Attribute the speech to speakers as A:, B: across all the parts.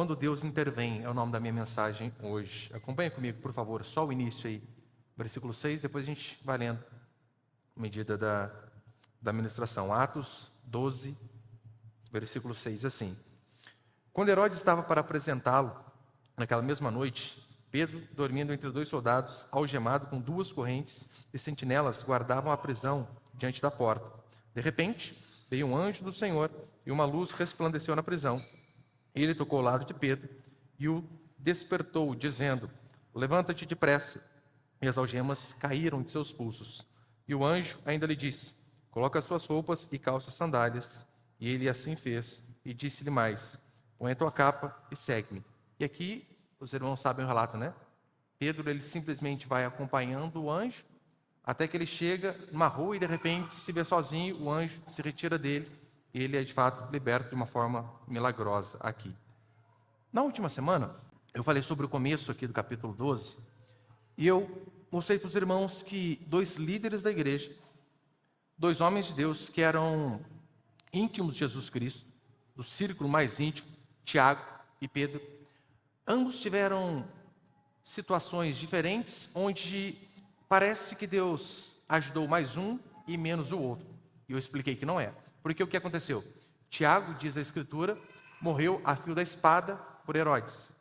A: quando Deus intervém, é o nome da minha mensagem hoje. Acompanhe comigo, por favor, só o início aí, versículo 6, depois a gente vai lendo à medida da ministração. Atos 12, versículo 6, assim. Quando Herodes estava para apresentá-lo, naquela mesma noite, Pedro, dormindo entre dois soldados, algemado com duas correntes, e sentinelas guardavam a prisão diante da porta. De repente, veio um anjo do Senhor, e uma luz resplandeceu na prisão. Ele tocou o lado de Pedro e o despertou, dizendo: levanta-te depressa. E as algemas caíram de seus pulsos. E o anjo ainda lhe disse: coloca as suas roupas e calça as sandálias. E ele assim fez, e disse-lhe mais: põe a tua capa e segue-me. E aqui, os irmãos sabem o relato, né? Pedro, ele simplesmente vai acompanhando o anjo, até que ele chega numa rua e de repente se vê sozinho, o anjo se retira dele, e ele é de fato liberto de uma forma milagrosa aqui. Na última semana, eu falei sobre o começo aqui do capítulo 12, e eu mostrei para os irmãos que dois líderes da igreja, dois homens de Deus que eram íntimos de Jesus Cristo, do círculo mais íntimo, Tiago e Pedro, ambos tiveram situações diferentes, onde parece que Deus ajudou mais um e menos o outro. E eu expliquei que não é. Porque o que aconteceu? Tiago, diz a Escritura, morreu a fio da espada por Herodes.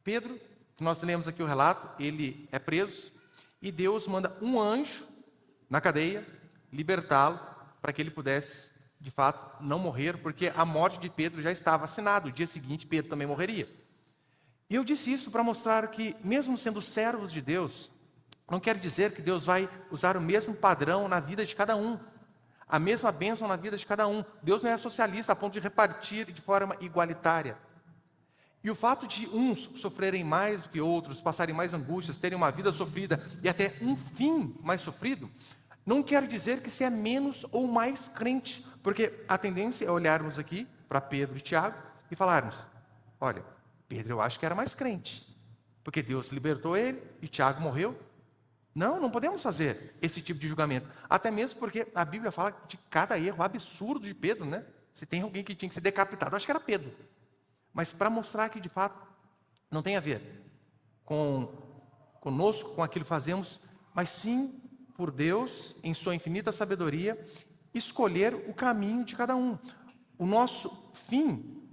A: Pedro, que nós lemos aqui o relato, ele é preso, e Deus manda um anjo na cadeia, libertá-lo, para que ele pudesse, de fato, não morrer, porque a morte de Pedro já estava assinada. O dia seguinte, Pedro também morreria. E eu disse isso para mostrar que, mesmo sendo servos de Deus, não quer dizer que Deus vai usar o mesmo padrão na vida de cada um, a mesma bênção na vida de cada um. Deus não é socialista a ponto de repartir de forma igualitária. E o fato de uns sofrerem mais do que outros, passarem mais angústias, terem uma vida sofrida e até um fim mais sofrido, não quer dizer que você é menos ou mais crente, porque a tendência é olharmos aqui para Pedro e Tiago e falarmos: olha, Pedro eu acho que era mais crente, porque Deus libertou ele e Tiago morreu. Não podemos fazer esse tipo de julgamento, até mesmo porque a Bíblia fala de cada erro absurdo de Pedro, né? Se tem alguém que tinha que ser decapitado, acho que era Pedro. Mas para mostrar que de fato não tem a ver conosco, com aquilo que fazemos, mas sim por Deus, em sua infinita sabedoria, escolher o caminho de cada um. O nosso fim,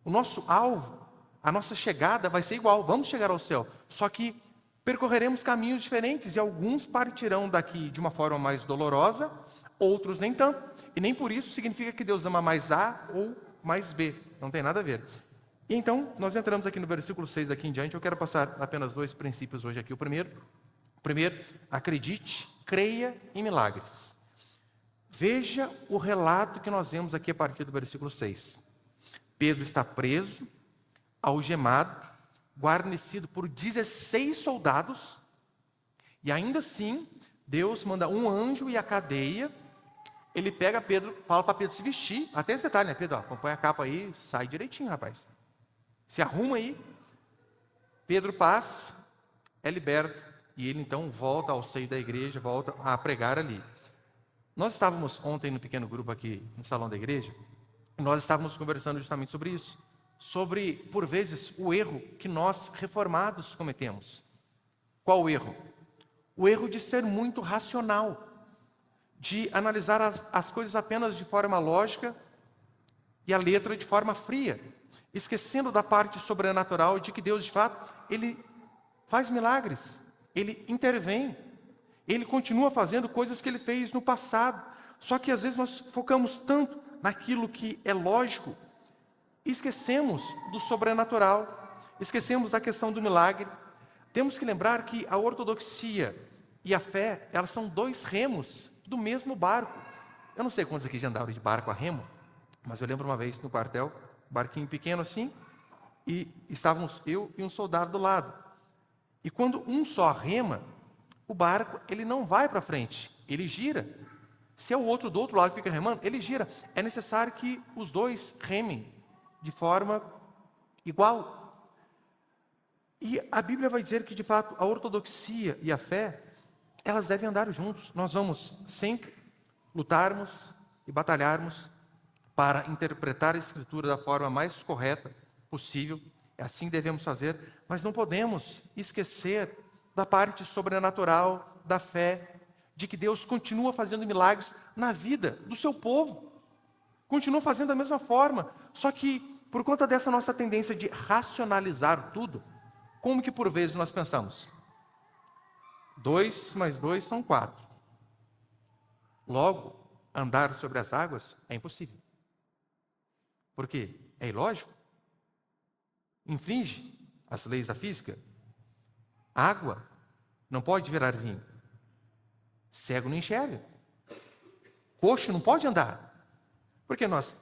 A: o nosso alvo, a nossa chegada vai ser igual, vamos chegar ao céu, só que percorreremos caminhos diferentes, e alguns partirão daqui de uma forma mais dolorosa, outros nem tanto, e nem por isso significa que Deus ama mais A ou mais B, não tem nada a ver. E então, nós entramos aqui no versículo 6 daqui em diante. Eu quero passar apenas dois princípios hoje aqui. O primeiro, acredite, creia em milagres. Veja o relato que nós vemos aqui a partir do versículo 6. Pedro está preso, algemado, guarnecido por 16 soldados, e ainda assim, Deus manda um anjo e a cadeia. Ele pega Pedro, fala para Pedro se vestir, até esse detalhe, né? Pedro, acompanha a capa aí, sai direitinho, rapaz. Se arruma aí. Pedro passa, é liberto, e ele então volta ao seio da igreja, volta a pregar ali. Nós estávamos ontem no pequeno grupo aqui no salão da igreja, e nós estávamos conversando justamente sobre isso, sobre, por vezes, o erro que nós reformados cometemos. Qual o erro? O erro de ser muito racional, de analisar as coisas apenas de forma lógica e a letra de forma fria, esquecendo da parte sobrenatural de que Deus, de fato, Ele faz milagres, Ele intervém, Ele continua fazendo coisas que Ele fez no passado. Só que às vezes nós focamos tanto naquilo que é lógico, e esquecemos do sobrenatural, esquecemos da questão do milagre. Temos que lembrar que a ortodoxia e a fé, elas são dois remos do mesmo barco. Eu não sei quantos aqui já andaram de barco a remo, mas eu lembro uma vez no quartel, barquinho pequeno assim, e estávamos eu e um soldado do lado. E quando um só rema, o barco ele não vai para frente, ele gira. Se é o outro do outro lado que fica remando, ele gira. É necessário que os dois remem de forma igual. E a Bíblia vai dizer que, de fato, a ortodoxia e a fé, elas devem andar juntos. Nós vamos sempre lutarmos e batalharmos para interpretar a Escritura da forma mais correta possível é assim que devemos fazer, mas não podemos esquecer da parte sobrenatural, da fé, de que Deus continua fazendo milagres na vida do seu povo. Continua fazendo da mesma forma, só que por conta dessa nossa tendência de racionalizar tudo, como que por vezes nós pensamos? 2 mais 2 são 4. Logo, andar sobre as águas é impossível. Por quê? É ilógico. Infringe as leis da física. Água não pode virar vinho. Cego não enxerga. Coxo não pode andar. Porque nós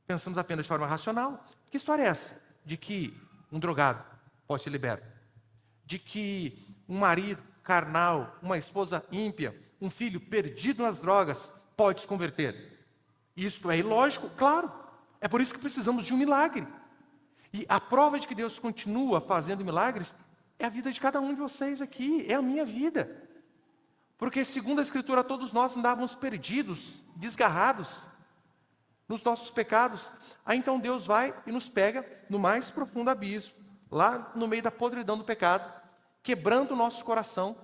A: pensamos apenas de forma racional. Que história é essa? De que um drogado pode ser liberto. De que um marido carnal, uma esposa ímpia, um filho perdido nas drogas pode se converter. Isto é ilógico? Claro. É por isso que precisamos de um milagre. E a prova de que Deus continua fazendo milagres é a vida de cada um de vocês aqui, é a minha vida. Porque, segundo a Escritura, todos nós andávamos perdidos, desgarrados nos nossos pecados. Aí então Deus vai e nos pega no mais profundo abismo, lá no meio da podridão do pecado, quebrando o nosso coração.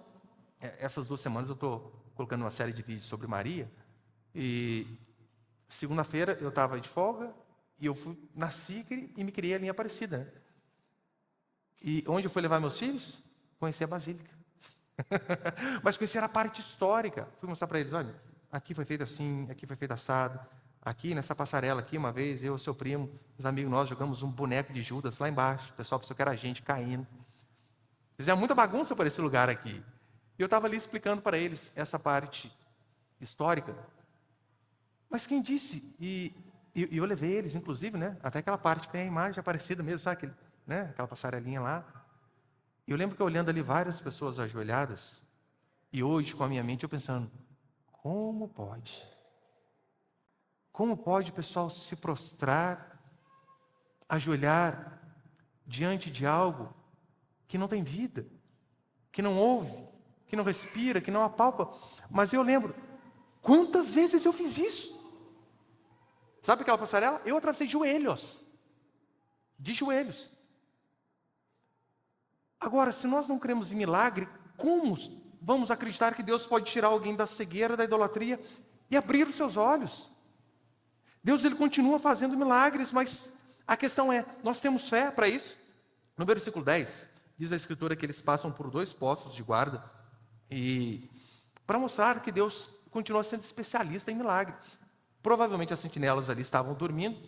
A: Essas 2 semanas eu estou colocando uma série de vídeos sobre Maria, e segunda-feira eu estava de folga, e eu fui na SICRE e me criei a linha Aparecida, né? E onde eu fui levar meus filhos? Conhecer a Basílica. Mas conhecer a parte histórica. Fui mostrar para eles, olha, aqui foi feito assim, aqui foi feito assado. Aqui nessa passarela aqui, uma vez, eu e seu primo, os amigos nós, jogamos um boneco de Judas lá embaixo. O pessoal pensou que era a gente caindo. Fizeram muita bagunça por esse lugar aqui. E eu estava ali explicando para eles essa parte histórica. Mas quem disse? E eu levei eles, inclusive, né, até aquela parte que tem a imagem Aparecida mesmo, sabe aquele, né, aquela passarelinha lá. E eu lembro que olhando ali várias pessoas ajoelhadas, e hoje com a minha mente eu pensando, como pode? Como pode o pessoal se prostrar, ajoelhar diante de algo que não tem vida, que não ouve, que não respira, que não apalpa? Mas eu lembro, quantas vezes eu fiz isso? Sabe aquela passarela? Eu atravessei de joelhos. Agora, se nós não cremos em milagre, como vamos acreditar que Deus pode tirar alguém da cegueira, da idolatria e abrir os seus olhos? Deus, ele continua fazendo milagres, mas a questão é, nós temos fé para isso? No versículo 10, diz a Escritura que eles passam por 2 postos de guarda, e para mostrar que Deus continua sendo especialista em milagre. Provavelmente as sentinelas ali estavam dormindo,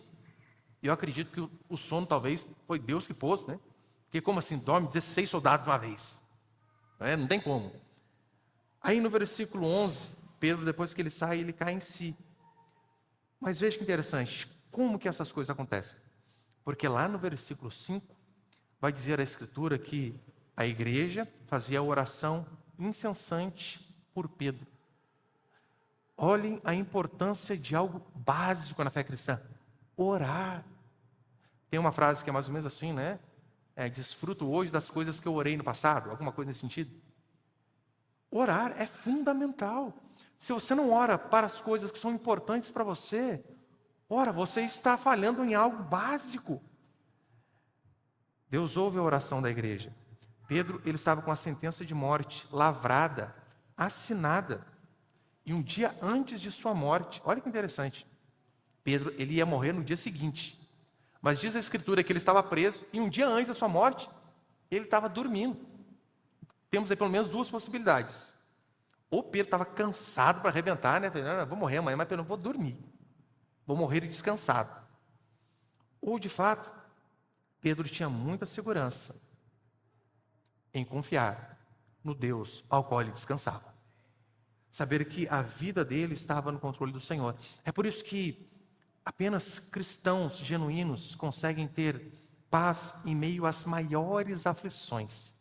A: e eu acredito que o sono talvez foi Deus que pôs, né? Porque como assim, dorme 16 soldados de uma vez? Não tem como. Aí no versículo 11, Pedro, depois que ele sai, ele cai em si. Mas veja que interessante, como que essas coisas acontecem? Porque lá no versículo 5, vai dizer a Escritura que a igreja fazia a oração incessante por Pedro. Olhem a importância de algo básico na fé cristã: orar. Tem uma frase que é mais ou menos assim, né? Desfruto hoje das coisas que eu orei no passado, alguma coisa nesse sentido. Orar é fundamental. Se você não ora para as coisas que são importantes para você, você está falhando em algo básico. Deus ouve a oração da igreja. Pedro, ele estava com a sentença de morte lavrada, assinada. E um dia antes de sua morte, olha que interessante, Pedro, ele ia morrer no dia seguinte. Mas diz a Escritura que ele estava preso, e um dia antes da sua morte, ele estava dormindo. Temos aí pelo menos 2 possibilidades. Ou Pedro estava cansado para arrebentar, né? Vou morrer amanhã, mas eu não vou dormir. Vou morrer descansado. Ou, de fato, Pedro tinha muita segurança em confiar no Deus ao qual ele descansava. Saber que a vida dele estava no controle do Senhor. É por isso que apenas cristãos genuínos conseguem ter paz em meio às maiores aflições,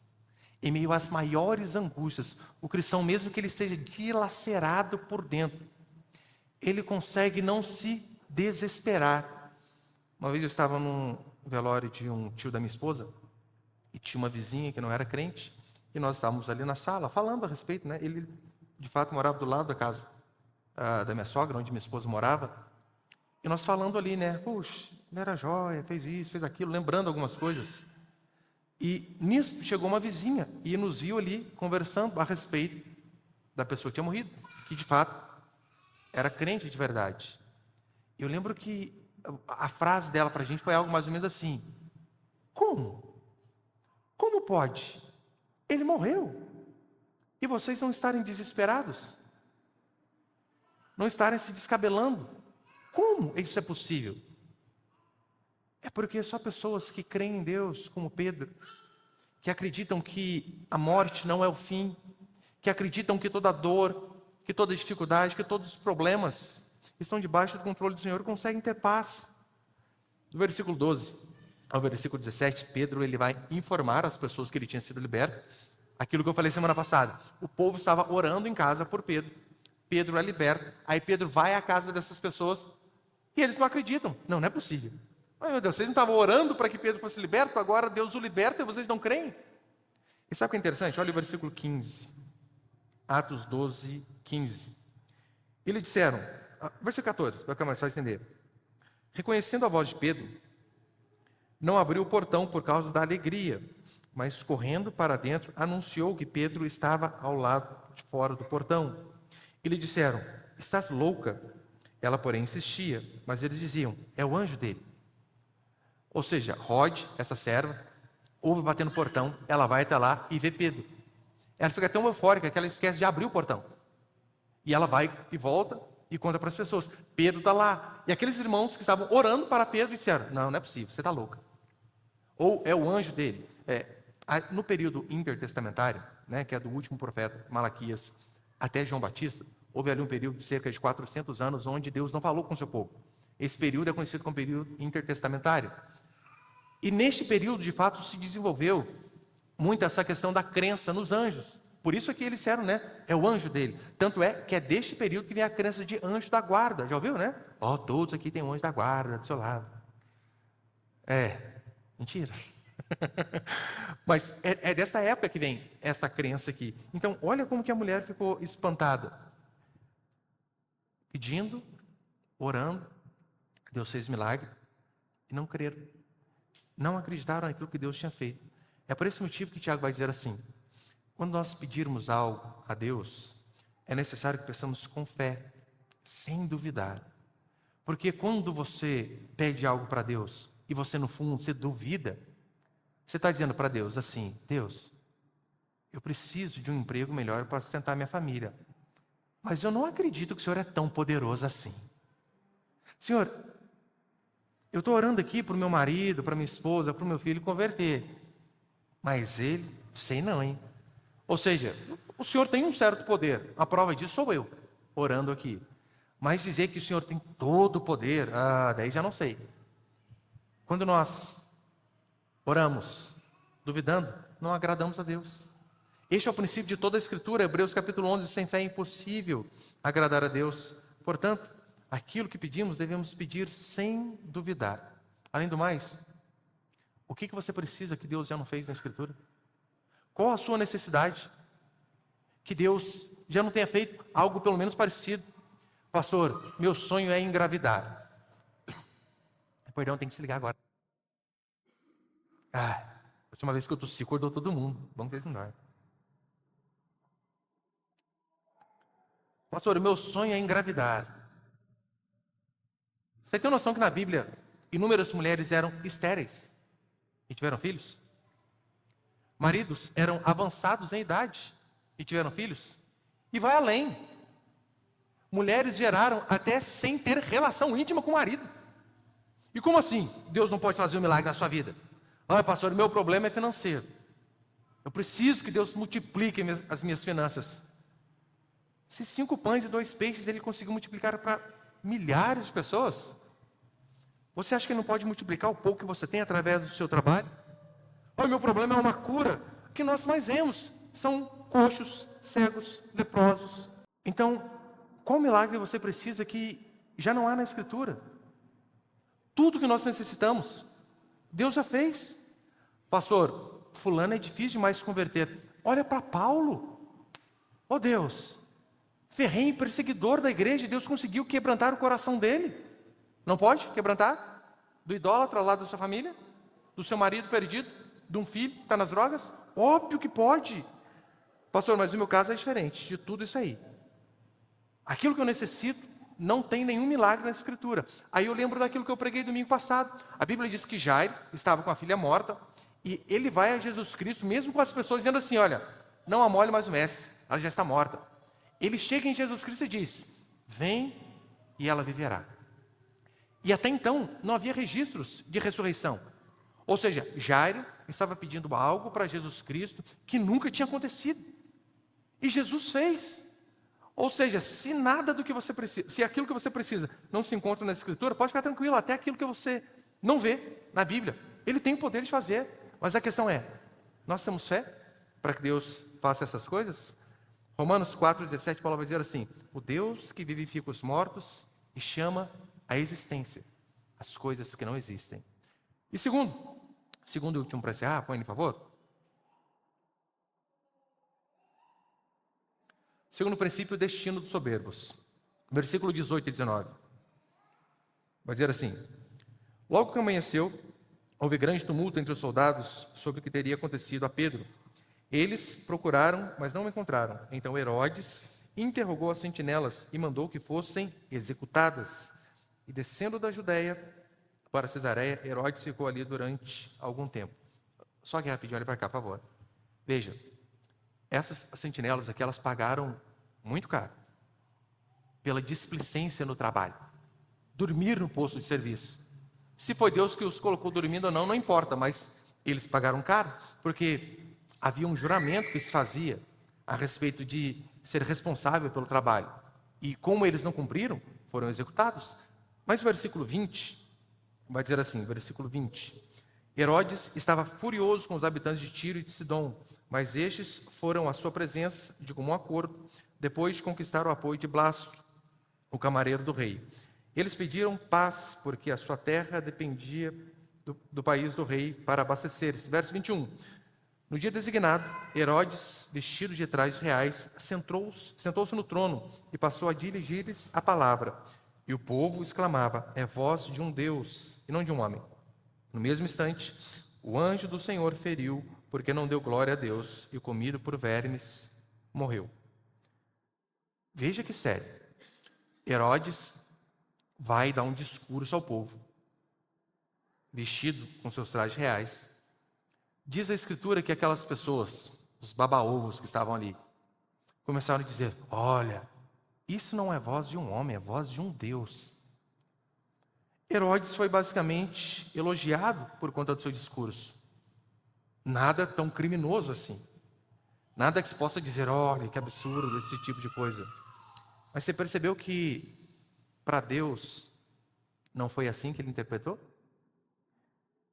A: em meio às maiores angústias. O cristão, mesmo que ele esteja dilacerado por dentro, ele consegue não se desesperar. Uma vez eu estava num velório de um tio da minha esposa, e tinha uma vizinha que não era crente, e nós estávamos ali na sala falando a respeito, né? Ele de fato morava do lado da casa da minha sogra, onde minha esposa morava. E nós falando ali, né? Puxa, ele era joia, fez isso, fez aquilo, lembrando algumas coisas. E nisso chegou uma vizinha e nos viu ali conversando a respeito da pessoa que tinha morrido, que de fato era crente de verdade. Eu lembro que a frase dela para a gente foi algo mais ou menos assim: como? Como pode? Ele morreu. E vocês não estarem desesperados? Não estarem se descabelando? Como isso é possível? É porque só pessoas que creem em Deus, como Pedro, que acreditam que a morte não é o fim, que acreditam que toda dor, que toda dificuldade, que todos os problemas estão debaixo do controle do Senhor, conseguem ter paz. Do versículo 12 ao versículo 17, Pedro ele vai informar as pessoas que ele tinha sido liberto aquilo que eu falei semana passada. O povo estava orando em casa por Pedro. Pedro é liberto. Aí Pedro vai à casa dessas pessoas e eles não acreditam. Não é possível. Ai, meu Deus, vocês não estavam orando para que Pedro fosse liberto? Agora Deus o liberta e vocês não creem? E sabe o que é interessante? Olha o versículo 15. Atos 12, 15. Eles disseram, versículo 14, vai começar a entender. Reconhecendo a voz de Pedro, não abriu o portão por causa da alegria, mas correndo para dentro, anunciou que Pedro estava ao lado de fora do portão. E lhe disseram, estás louca? Ela, porém, insistia, mas eles diziam, é o anjo dele. Ou seja, Rod, essa serva, ouve bater no portão, ela vai até lá e vê Pedro. Ela fica tão eufórica que ela esquece de abrir o portão. E ela vai e volta e conta para as pessoas, Pedro está lá. E aqueles irmãos que estavam orando para Pedro disseram, não é possível, você está louca. Ou é o anjo dele. No período intertestamentário, né, que é do último profeta Malaquias até João Batista, houve ali um período de cerca de 400 anos onde Deus não falou com o seu povo. Esse período é conhecido como período intertestamentário. E neste período, de fato, se desenvolveu muito essa questão da crença nos anjos. Por isso é que eles disseram, né? É o anjo dele. Tanto é que é deste período que vem a crença de anjo da guarda. Já ouviu, né? Todos aqui têm um anjo da guarda do seu lado. Mentira. Mas é desta época que vem esta crença aqui. Então, olha como que a mulher ficou espantada. Pedindo, orando, Deus fez milagre e não creram. Não acreditaram naquilo que Deus tinha feito. É por esse motivo que Tiago vai dizer assim, quando nós pedirmos algo a Deus, é necessário que peçamos com fé, sem duvidar. Porque quando você pede algo para Deus e você no fundo, você duvida, você está dizendo para Deus assim, Deus, eu preciso de um emprego melhor para sustentar minha família. Mas eu não acredito que o Senhor é tão poderoso assim. Senhor, eu estou orando aqui para o meu marido, para minha esposa, para o meu filho converter. Mas ele, sei não, hein? Ou seja, o Senhor tem um certo poder. A prova disso sou eu, orando aqui. Mas dizer que o Senhor tem todo o poder, daí já não sei. Quando nós oramos, duvidando, não agradamos a Deus. Este é o princípio de toda a Escritura, Hebreus capítulo 11, sem fé é impossível agradar a Deus. Portanto, aquilo que pedimos, devemos pedir sem duvidar. Além do mais, o que você precisa que Deus já não fez na Escritura? Qual a sua necessidade? Que Deus já não tenha feito algo pelo menos parecido. Pastor, meu sonho é engravidar. Perdão, tem que se ligar agora. A última vez que eu tossi, acordou todo mundo. Vamos ter melhor. Pastor, meu sonho é engravidar. Você tem noção que na Bíblia inúmeras mulheres eram estéreis e tiveram filhos? Maridos eram avançados em idade e tiveram filhos? E vai além. Mulheres geraram até sem ter relação íntima com o marido. E como assim? Deus não pode fazer um milagre na sua vida? Pastor, meu problema é financeiro. Eu preciso que Deus multiplique as minhas finanças. Se 5 pães e 2 peixes ele conseguiu multiplicar para milhares de pessoas, você acha que ele não pode multiplicar o pouco que você tem através do seu trabalho? Meu problema é uma cura. O que nós mais vemos são coxos, cegos, leprosos. Então, qual milagre você precisa que já não há na Escritura? Tudo que nós necessitamos, Deus já fez. Pastor, fulano é difícil demais se converter. Olha para Paulo. Deus, ferrenho perseguidor da igreja, Deus conseguiu quebrantar o coração dele. Não pode quebrantar? Do idólatra lá da sua família? Do seu marido perdido? De um filho que está nas drogas? Óbvio que pode. Pastor, mas o meu caso é diferente de tudo isso aí. Aquilo que eu necessito não tem nenhum milagre na Escritura. Aí eu lembro daquilo que eu preguei domingo passado. A Bíblia diz que Jairo estava com a filha morta e ele vai a Jesus Cristo, mesmo com as pessoas dizendo assim, olha, não amole mais o mestre, ela já está morta. Ele chega em Jesus Cristo e diz, vem e ela viverá. E até então não havia registros de ressurreição. Ou seja, Jairo estava pedindo algo para Jesus Cristo que nunca tinha acontecido. E Jesus fez. Ou seja, se nada do que você precisa, se aquilo que você precisa não se encontra na Escritura, pode ficar tranquilo, até aquilo que você não vê na Bíblia. Ele tem o poder de fazer. Mas a questão é, nós temos fé para que Deus faça essas coisas? Romanos 4,17, Paulo vai dizer assim, o Deus que vivifica os mortos e chama a existência as coisas que não existem. E segundo e último para encerrar, põe por favor. Segundo princípio, o destino dos soberbos. Versículo 18 e 19. Vai dizer assim, logo que amanheceu, houve grande tumulto entre os soldados sobre o que teria acontecido a Pedro. Eles procuraram, mas não o encontraram. Então Herodes interrogou as sentinelas e mandou que fossem executadas. E descendo da Judéia para Cesareia, Herodes ficou ali durante algum tempo. Só que rapidinho, olha para cá, por favor. Veja, essas sentinelas aqui, elas pagaram muito caro pela displicência no trabalho. Dormir no posto de serviço. Se foi Deus que os colocou dormindo ou não, não importa, mas eles pagaram caro, porque havia um juramento que se fazia a respeito de ser responsável pelo trabalho. E como eles não cumpriram, foram executados. Mas o versículo 20, vai dizer assim, versículo 20. Herodes estava furioso com os habitantes de Tiro e de Sidom, mas estes foram à sua presença de comum acordo, depois de conquistar o apoio de Blasto, o camareiro do rei. Eles pediram paz, porque a sua terra dependia do país do rei para abastecer-se. Verso 21. No dia designado, Herodes, vestido de trajes reais, sentou-se no trono e passou a dirigir-lhes a palavra. E o povo exclamava, é voz de um Deus e não de um homem. No mesmo instante, o anjo do Senhor feriu, porque não deu glória a Deus, e comido por vermes, morreu. Veja que sério. Herodes vai dar um discurso ao povo, vestido com seus trajes reais. Diz a Escritura que aquelas pessoas, os baba-ovos que estavam ali, começaram a dizer, olha, isso não é voz de um homem, é voz de um Deus. Herodes foi basicamente elogiado por conta do seu discurso. Nada tão criminoso assim. Nada que se possa dizer, olha, que absurdo, esse tipo de coisa. Mas você percebeu que, para Deus, não foi assim que ele interpretou?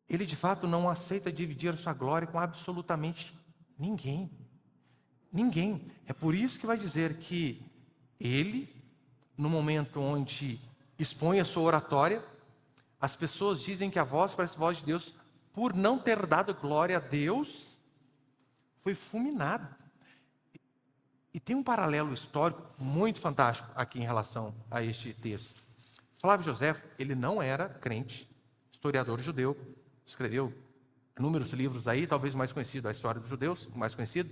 A: Ele, de fato, não aceita dividir a sua glória com absolutamente ninguém. Ninguém. É por isso que vai dizer que ele, no momento onde expõe a sua oratória, as pessoas dizem que a voz parece a voz de Deus, por não ter dado glória a Deus, foi fulminado. E tem um paralelo histórico muito fantástico aqui em relação a este texto. Flávio José, ele não era crente, historiador judeu, escreveu inúmeros livros aí, talvez o mais conhecido, a História dos Judeus, o mais conhecido.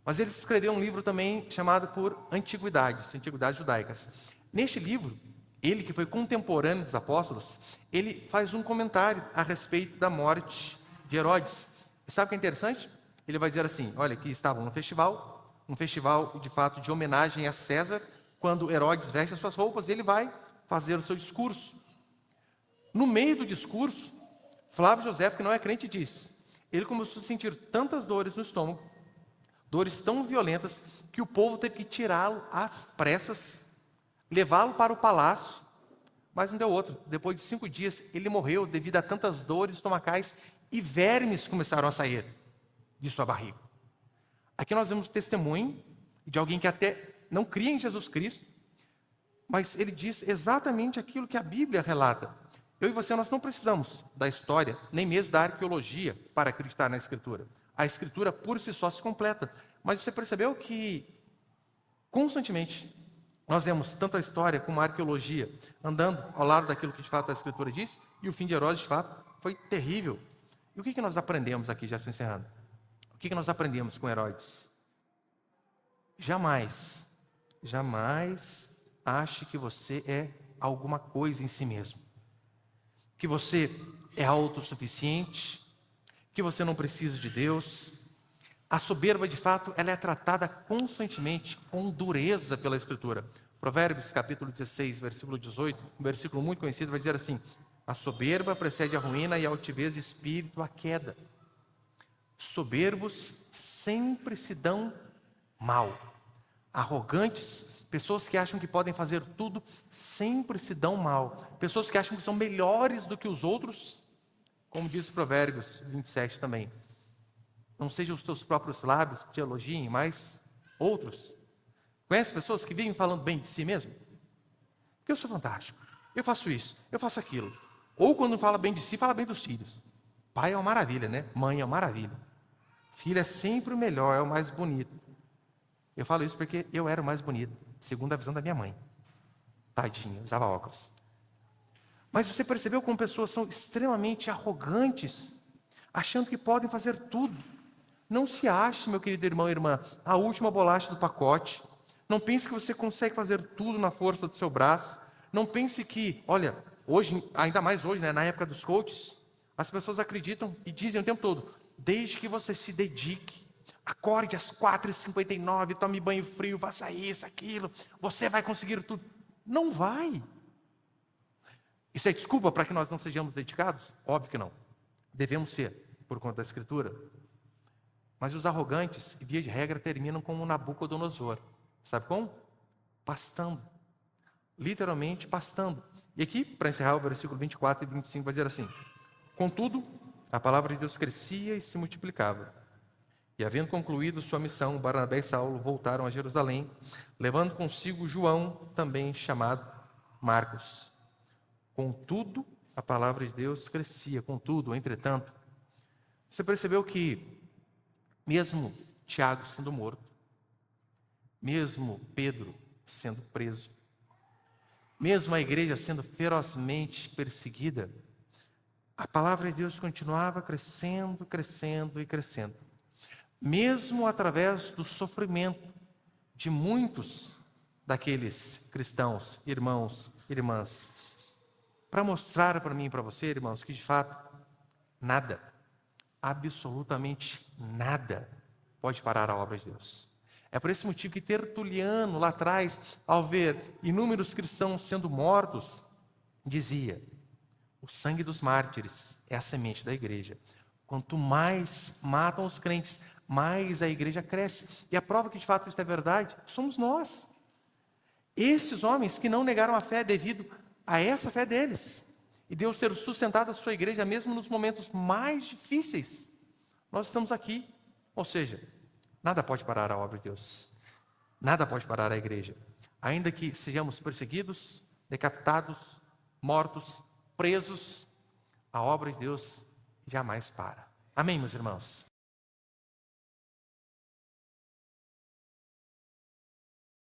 A: Mas ele escreveu um livro também chamado por Antiguidades Judaicas. Neste livro, ele que foi contemporâneo dos apóstolos, ele faz um comentário a respeito da morte de Herodes. E sabe o que é interessante? Ele vai dizer assim, olha, aqui estavam no festival, um festival de fato de homenagem a César, quando Herodes veste as suas roupas, ele vai fazer o seu discurso. No meio do discurso, Flávio José, que não é crente, diz, ele começou a sentir tantas dores no estômago, dores tão violentas, que o povo teve que tirá-lo às pressas, levá-lo para o palácio, mas não deu outro. Depois de 5 dias, ele morreu devido a tantas dores estomacais e vermes começaram a sair de sua barriga. Aqui nós vemos testemunho de alguém que até não cria em Jesus Cristo, mas ele diz exatamente aquilo que a Bíblia relata. Eu e você, nós não precisamos da história, nem mesmo da arqueologia, para acreditar na Escritura. A Escritura, por si só, se completa. Mas você percebeu que, constantemente, Nós vemos tanto a história como a arqueologia andando ao lado daquilo que de fato a Escritura diz, e o fim de Herodes de fato foi terrível. E o que nós aprendemos aqui, já estou encerrando? O que nós aprendemos com Herodes? Jamais, jamais ache que você é alguma coisa em si mesmo. Que você é autossuficiente, que você não precisa de Deus. A soberba, de fato, ela é tratada constantemente com dureza pela Escritura. Provérbios, capítulo 16, versículo 18, um versículo muito conhecido, vai dizer assim: a soberba precede a ruína e a altivez de espírito a queda. Soberbos sempre se dão mal. Arrogantes, pessoas que acham que podem fazer tudo, sempre se dão mal. Pessoas que acham que são melhores do que os outros, como diz Provérbios 27 também. Não sejam os teus próprios lábios que te elogiem, mas outros. Conhece pessoas que vivem falando bem de si mesmo? Porque eu sou fantástico, eu faço isso, eu faço aquilo. Ou quando fala bem de si, fala bem dos filhos. Pai é uma maravilha, né? Mãe é uma maravilha. Filho é sempre o melhor, é o mais bonito. Eu falo isso porque eu era o mais bonito, segundo a visão da minha mãe. Tadinha, usava óculos. Mas você percebeu como pessoas são extremamente arrogantes, achando que podem fazer tudo. Não se ache, meu querido irmão e irmã, a última bolacha do pacote. Não pense que você consegue fazer tudo na força do seu braço. Não pense que, olha, hoje, ainda mais hoje, né, na época dos coaches, as pessoas acreditam e dizem o tempo todo: desde que você se dedique, acorde às 4h59, tome banho frio, faça isso, aquilo, você vai conseguir tudo. Não vai. Isso é desculpa para que nós não sejamos dedicados? Óbvio que não. Devemos ser, por conta da Escritura. Mas os arrogantes, via de regra, terminam como Nabucodonosor. Sabe como? Pastando. Literalmente pastando. E aqui, para encerrar, o versículo 24 e 25 vai dizer assim: contudo, a palavra de Deus crescia e se multiplicava. E havendo concluído sua missão, Barnabé e Saulo voltaram a Jerusalém, levando consigo João, também chamado Marcos. Contudo, a palavra de Deus crescia. Contudo, entretanto, você percebeu que mesmo Tiago sendo morto, mesmo Pedro sendo preso, mesmo a igreja sendo ferozmente perseguida, a palavra de Deus continuava crescendo, crescendo e crescendo. Mesmo através do sofrimento de muitos daqueles cristãos, irmãos, irmãs, para mostrar para mim e para você, irmãos, que de fato, nada, absolutamente nada pode parar a obra de Deus. É por esse motivo que Tertuliano, lá atrás, ao ver inúmeros cristãos sendo mortos, dizia: o sangue dos mártires é a semente da igreja. Quanto mais matam os crentes, mais a igreja cresce. E a prova que de fato isso é verdade, somos nós. Estes homens que não negaram a fé devido a essa fé deles. E Deus ter sustentado a sua igreja mesmo nos momentos mais difíceis. Nós estamos aqui. Ou seja, nada pode parar a obra de Deus. Nada pode parar a igreja. Ainda que sejamos perseguidos, decapitados, mortos, presos, a obra de Deus jamais para. Amém, meus irmãos?